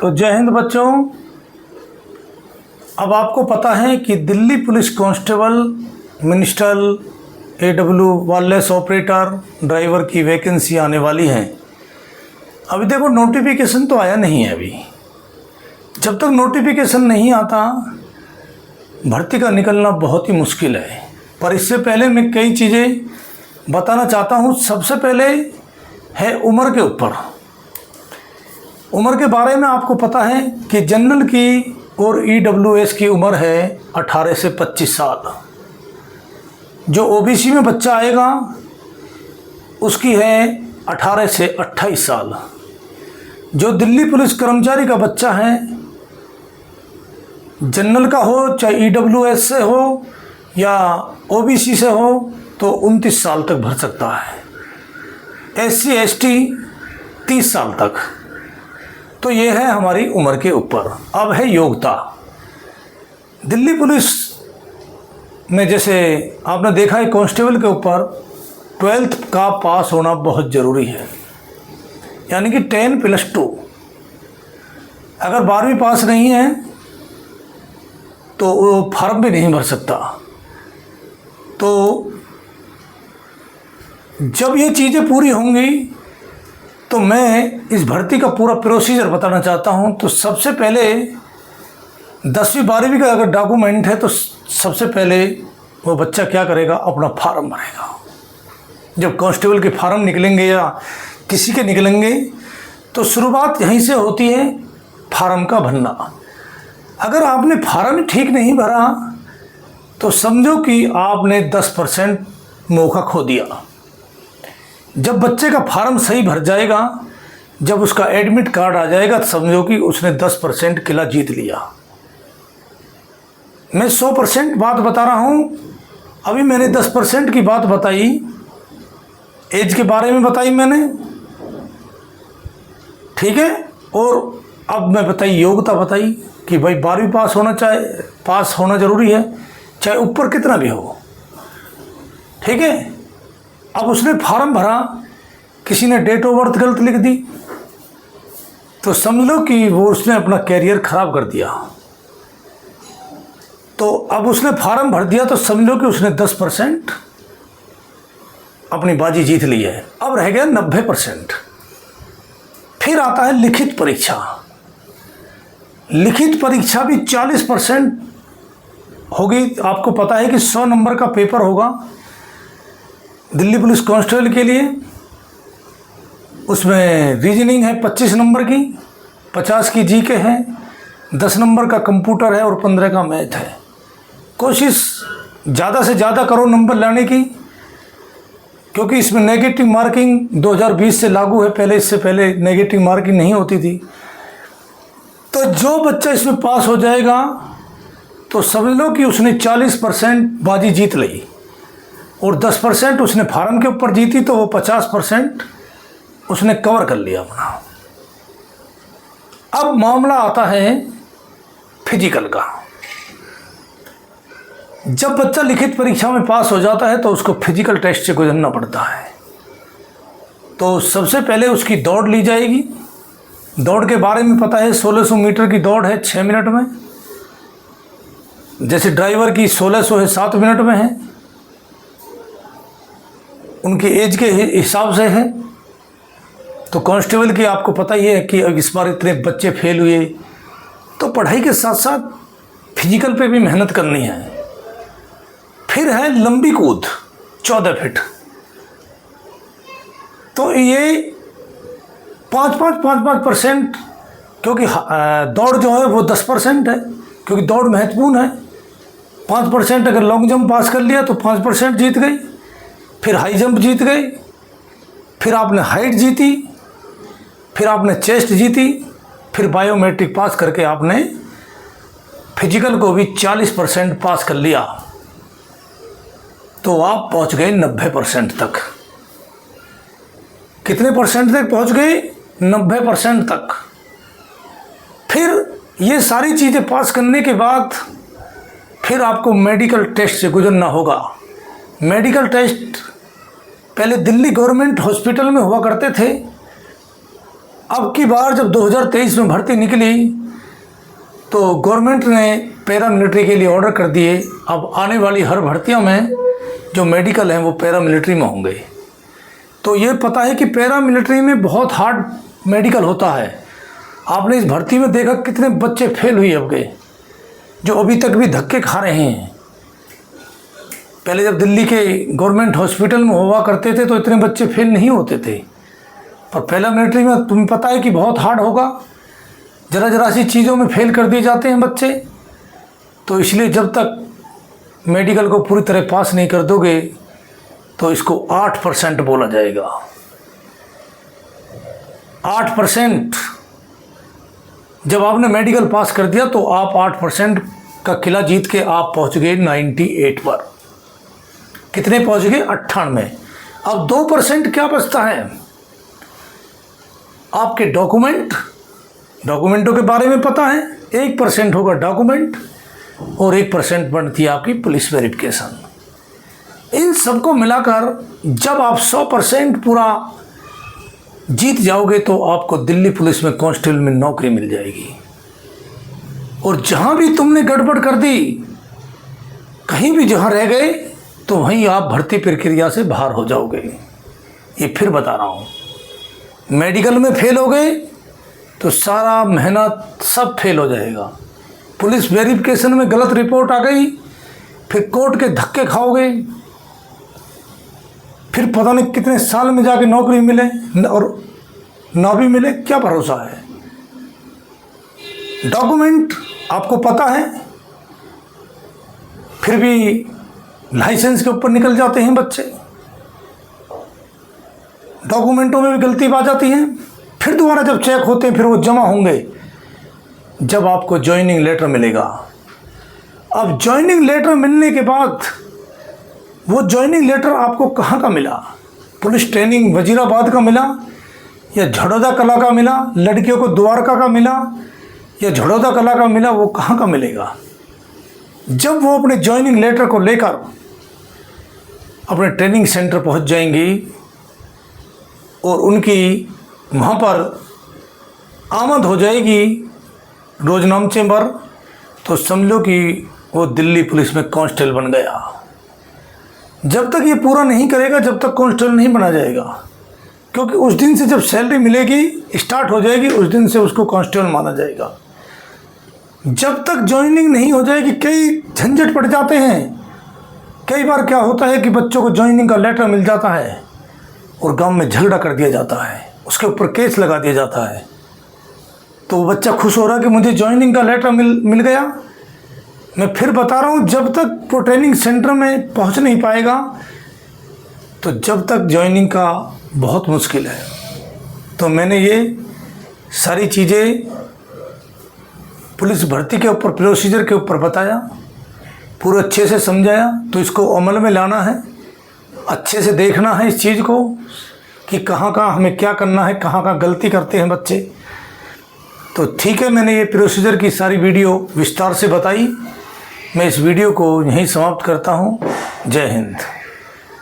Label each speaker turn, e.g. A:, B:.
A: तो जय हिंद बच्चों। अब आपको पता है कि Delhi police constable, minister, AW wireless operator, driver की वैकेंसी आने वाली है। अभी देखो नोटिफिकेशन तो आया नहीं है। अभी जब तक नोटिफिकेशन नहीं आता भर्ती का निकलना बहुत ही मुश्किल है। पर इससे पहले मैं कई चीज़ें बताना चाहता हूँ। सबसे पहले है उम्र के ऊपर। उम्र के बारे में आपको पता है कि जनरल की और EWS की उम्र है 18 से 25 साल। जो OBC में बच्चा आएगा उसकी है 18 से 28 साल। जो दिल्ली पुलिस कर्मचारी का बच्चा है, जनरल का हो चाहे EWS से हो या OBC से हो, तो 29 साल तक भर सकता है। SC ST 30 साल तक। तो ये है हमारी उम्र के ऊपर। अब है योग्यता। दिल्ली पुलिस में जैसे आपने देखा है कांस्टेबल के ऊपर 12th का पास होना बहुत ज़रूरी है, यानी कि 10+2। अगर 12वीं पास नहीं है तो वो फॉर्म भी नहीं भर सकता। तो जब ये चीज़ें पूरी होंगी तो मैं इस भर्ती का पूरा प्रोसीजर बताना चाहता हूँ। तो सबसे पहले 10वीं 12वीं का अगर डॉक्यूमेंट है तो सबसे पहले वो बच्चा क्या करेगा, अपना फार्म भरेगा। जब कांस्टेबल के फार्म निकलेंगे या किसी के निकलेंगे तो शुरुआत यहीं से होती है, फार्म का भरना। अगर आपने फार्म ठीक नहीं भरा तो समझो कि आपने 10% मौका खो दिया। जब बच्चे का फार्म सही भर जाएगा, जब उसका एडमिट कार्ड आ जाएगा, तो समझो कि उसने 10% किला जीत लिया। मैं 100% बात बता रहा हूँ। अभी मैंने 10% की बात बताई, एज के बारे में बताई मैंने, ठीक है। और अब मैं बताई योग्यता बताई कि भाई 12वीं पास होना ज़रूरी है, चाहे ऊपर कितना भी हो, ठीक है। अब उसने फार्म भरा, किसी ने डेट ऑफ बर्थ गलत लिख दी तो समझ लो कि वो उसने अपना कैरियर ख़राब कर दिया। तो अब उसने फार्म भर दिया तो समझ लो कि उसने 10% अपनी बाजी जीत ली है। अब रह गया 90%। फिर आता है लिखित परीक्षा। लिखित परीक्षा भी 40% होगी। आपको पता है कि 100 नंबर का पेपर होगा दिल्ली पुलिस कांस्टेबल के लिए। उसमें रीजनिंग है 25 नंबर की, 50 की GK है, 10 नंबर का कंप्यूटर है और 15 का मैथ है। कोशिश ज़्यादा से ज़्यादा करो नंबर लाने की, क्योंकि इसमें नेगेटिव मार्किंग 2020 से लागू है। पहले इससे पहले नेगेटिव मार्किंग नहीं होती थी। तो जो बच्चा इसमें पास हो जाएगा तो समझ लो कि उसने 40% बाजी जीत ली और 10% उसने फार्म के ऊपर जीती, तो वो 50% उसने कवर कर लिया अपना। अब मामला आता है फिजिकल का। जब बच्चा लिखित परीक्षा में पास हो जाता है तो उसको फिजिकल टेस्ट से गुजरना पड़ता है। तो सबसे पहले उसकी दौड़ ली जाएगी। दौड़ के बारे में पता है, 1600 मीटर की दौड़ है 6 मिनट में। जैसे ड्राइवर की 1600 है 7 मिनट में है, उनकी एज के हिसाब से है। तो कांस्टेबल की आपको पता ही है कि इस बार इतने बच्चे फेल हुए, तो पढ़ाई के साथ साथ फिजिकल पे भी मेहनत करनी है। फिर है लंबी कूद 14 फीट। तो ये 5-5 क्योंकि दौड़ जो है वो 10% है, क्योंकि दौड़ महत्वपूर्ण है। 5% अगर लॉन्ग जंप पास कर लिया तो 5% जीत गई। फिर हाई जंप जीत गए, फिर आपने हाइट जीती, फिर आपने चेस्ट जीती, फिर बायोमेट्रिक पास करके आपने फिजिकल को भी 40% पास कर लिया, तो आप पहुंच गए 90% तक। कितने परसेंट तक पहुंच गए? 90% तक। फिर ये सारी चीज़ें पास करने के बाद फिर आपको मेडिकल टेस्ट से गुजरना होगा। मेडिकल टेस्ट पहले दिल्ली गवर्नमेंट हॉस्पिटल में हुआ करते थे, अब की बार जब 2023 में भर्ती निकली तो गवर्नमेंट ने पैरामिलिट्री के लिए ऑर्डर कर दिए। अब आने वाली हर भर्तियों में जो मेडिकल हैं वो पैरामिलिट्री में होंगे। तो ये पता है कि पैरामिलिट्री में बहुत हार्ड मेडिकल होता है। आपने इस भर्ती में देखा कितने बच्चे फेल हुए अब गए, जो अभी तक भी धक्के खा रहे हैं। पहले जब दिल्ली के गवर्नमेंट हॉस्पिटल में हुआ करते थे तो इतने बच्चे फेल नहीं होते थे, पर पैरामिलिट्री में तुम्हें पता है कि बहुत हार्ड होगा। ज़रा सी चीज़ों में फेल कर दिए जाते हैं बच्चे। तो इसलिए जब तक मेडिकल को पूरी तरह पास नहीं कर दोगे तो इसको 8% बोला जाएगा। 8%। जब आपने मेडिकल पास कर दिया तो आप 8% का किला जीत के आप पहुंच गए 98 पर। कितने पहुंच गए? 98। अब 2% क्या बचता है? आपके डॉक्यूमेंटों के बारे में पता है। 1% होगा डॉक्यूमेंट और 1% बनती है आपकी पुलिस वेरिफिकेशन। इन सबको मिलाकर जब आप 100% पूरा जीत जाओगे तो आपको दिल्ली पुलिस में कांस्टेबल में नौकरी मिल जाएगी। और जहाँ भी तुमने गड़बड़ कर दी, कहीं भी जहाँ रह गए, तो वहीं आप भर्ती प्रक्रिया से बाहर हो जाओगे। ये फिर बता रहा हूँ, मेडिकल में फेल हो गए तो सारा मेहनत सब फेल हो जाएगा। पुलिस वेरिफिकेशन में गलत रिपोर्ट आ गई, फिर कोर्ट के धक्के खाओगे, फिर पता नहीं कितने साल में जाके नौकरी मिले और ना भी मिले, क्या भरोसा है। डॉक्यूमेंट आपको पता है, फिर भी लाइसेंस के ऊपर निकल जाते हैं बच्चे। डॉक्यूमेंटों में भी गलती आ जाती है। फिर दोबारा जब चेक होते हैं फिर वो जमा होंगे जब आपको ज्वाइनिंग लेटर मिलेगा। अब ज्वाइनिंग लेटर मिलने के बाद वो ज्वाइनिंग लेटर आपको कहाँ का मिला? पुलिस ट्रेनिंग वजीराबाद का मिला या झड़ौदा कला का मिला? लड़कियों को द्वारका का मिला या झड़ौदा कला का मिला? वो कहाँ का मिलेगा? जब वो अपने ज्वाइनिंग लेटर को लेकर अपने ट्रेनिंग सेंटर पहुंच जाएंगी और उनकी वहाँ पर आमद हो जाएगी रोजनामचे पर, तो समझो कि वो दिल्ली पुलिस में कांस्टेबल बन गया। जब तक ये पूरा नहीं करेगा जब तक कांस्टेबल नहीं बना जाएगा, क्योंकि उस दिन से जब सैलरी मिलेगी स्टार्ट हो जाएगी उस दिन से उसको कांस्टेबल माना जाएगा। जब तक ज्वाइनिंग नहीं हो जाएगी कई झंझट पड़ जाते हैं। कई बार क्या होता है कि बच्चों को ज्वाइनिंग का लेटर मिल जाता है और गांव में झगड़ा कर दिया जाता है, उसके ऊपर केस लगा दिया जाता है। तो वो बच्चा खुश हो रहा है कि मुझे ज्वाइनिंग का लेटर मिल गया। मैं फिर बता रहा हूँ, जब तक वो ट्रेनिंग सेंटर में पहुँच नहीं पाएगा तो जब तक ज्वाइनिंग का बहुत मुश्किल है। तो मैंने ये सारी चीज़ें पुलिस भर्ती के ऊपर प्रोसीजर के ऊपर बताया, पूरे अच्छे से समझाया। तो इसको अमल में लाना है, अच्छे से देखना है इस चीज़ को कि कहाँ कहाँ हमें क्या करना है, कहाँ कहाँ गलती करते हैं बच्चे। तो ठीक है, मैंने ये प्रोसीजर की सारी वीडियो विस्तार से बताई। मैं इस वीडियो को यहीं समाप्त करता हूँ। जय हिंद।